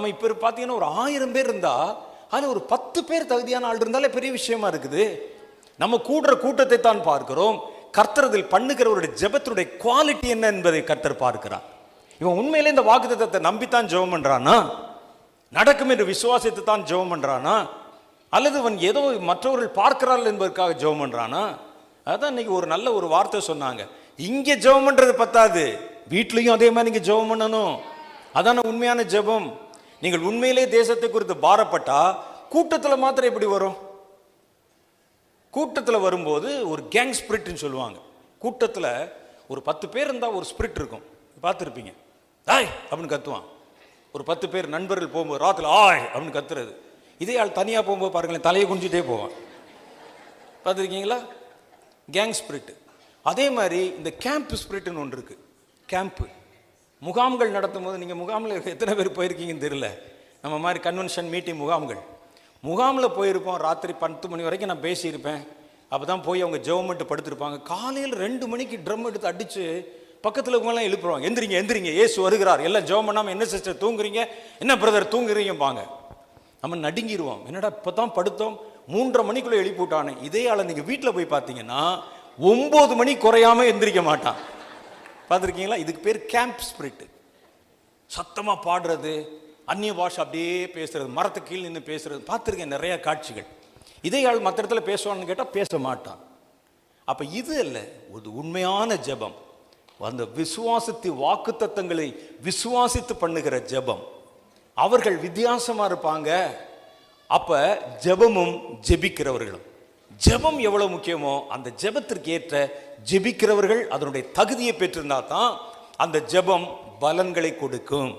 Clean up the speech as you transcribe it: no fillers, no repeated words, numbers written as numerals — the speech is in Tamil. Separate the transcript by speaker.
Speaker 1: நம்ம இப்போ பார்த்தீங்கன்னா ஒரு 1000 பேர் இருந்தா அதில் ஒரு 10 பேர் தகுதியான ஆள் இருந்தாலே பெரிய விஷயமா இருக்குது. நம்ம கூடுற கூட்டத்தை தான் பார்க்கிறோம். கர்த்தரதில் பண்ணுகிறவருடைய ஜெபத்தினுடைய குவாலிட்டி என்ன என்பதை கர்த்தர் பார்க்கிறார். இவன் உண்மையிலே இந்த வாக்குத்தத்தத்தை நம்பித்தான் ஜெபம் பண்றானா, நடக்கும் என்று விசுவாசித்து தான் ஜெபம் பண்றானா, அல்லது அவன் ஏதோ மற்றவர்கள் பார்க்கிறார்கள் என்பதற்காக ஜெபம் பண்றானா? அதான் இன்னைக்கு ஒரு நல்ல ஒரு வார்த்தை சொன்னாங்க, இங்கே ஜெபம் பண்றது பத்தாது, வீட்லையும் அதே மாதிரி நீங்க ஜெபம் பண்ணணும். அதான உண்மையான ஜெபம். நீங்கள் உண்மையிலே தேசத்தை குறித்து பாரப்பட்டா கூட்டத்தில் மாத்திரம் எப்படி வரும்? கூட்டத்தில் வரும்போது ஒரு கேங் ஸ்பிரிட்னு சொல்லுவாங்க. கூட்டத்தில் ஒரு 10 பேர் இருந்தால் ஒரு ஸ்பிரிட் இருக்கும், பார்த்துருப்பீங்க. ஆய் அப்படின்னு கத்துவான். ஒரு 10 பேர் நண்பர்கள் போகும்போது ராத்திரி ஆய் அப்படின்னு கத்துறது. இதே ஆள் தனியாக போகும்போது பாருங்களேன், தலையை குஞ்சிட்டே போவான். பார்த்துருக்கீங்களா? Gang spirit. அதே மாதிரி இந்த கேம்ப் ஸ்பிரிட்னு ஒன்று இருக்குது. கேம்ப்பு முகாம்கள் நடத்தும் போது, நீங்கள் முகாமில் எத்தனை பேர் போயிருக்கீங்கன்னு தெரியல, நம்ம மாதிரி கன்வென்ஷன் மீட்டிங் முகாமில் போயிருப்போம். ராத்திரி 10 மணி வரைக்கும் நான் பேசியிருப்பேன். அப்போ தான் போய் அவங்க ஜெபமெண்ட் படுத்திருப்பாங்க. காலையில் 2 மணிக்கு ட்ரம் எடுத்து அடித்து பக்கத்தில் இருக்கவங்களாம் எழுப்புவாங்க, எந்திரிங்க எந்திரிங்க, ஏசு வருகிறார். எல்லாம் ஜெபம் பண்ணாமல் என்ன சிஸ்டர் தூங்குறீங்க, என்ன பிரதர் தூங்குறீங்கப்பாங்க. நம்ம நடுங்கிடுவோம், என்னடா இப்போ தான் படுத்தோம், 3:30 மணிக்குள்ளே எழுப்பி விட்டானே. இதே ஆளை நீங்கள் வீட்டில் போய் பார்த்தீங்கன்னா 9 மணி குறையாமல் எந்திரிக்க மாட்டான். பார்த்துருக்கீங்களா? இதுக்கு பேர் கேம்ப் ஸ்பிரிட். சத்தமாக பாடுறது, அந்நிய பாஷை அப்படியே பேசுறது, மரத்துக்கு கீழ் நின்று பேசுறது, பார்த்துருக்கேன் நிறைய காட்சிகள். இதே ஆள் மற்ற இடத்துல பேசுவான்னு கேட்டால் பேச மாட்டான். அப்போ இது அல்ல ஒரு உண்மையான ஜெபம். அந்த விசுவாசித்து வாக்குத்தத்தங்களை விசுவாசித்து பண்ணுகிற ஜெபம். அவர்கள் வித்தியாசமாக இருப்பாங்க. அப்போ ஜெபமும் ஜெபிக்கிறவர்களும். ஜெபம் எவ்வளவு முக்கியமோ அந்த ஜெபத்திற்கு ஏற்ற ஜெபிக்கிறவர்கள் அதனுடைய தகுதியை பெற்றிருந்தா தான் அந்த ஜெபம் பலன்களை கொடுக்கும்.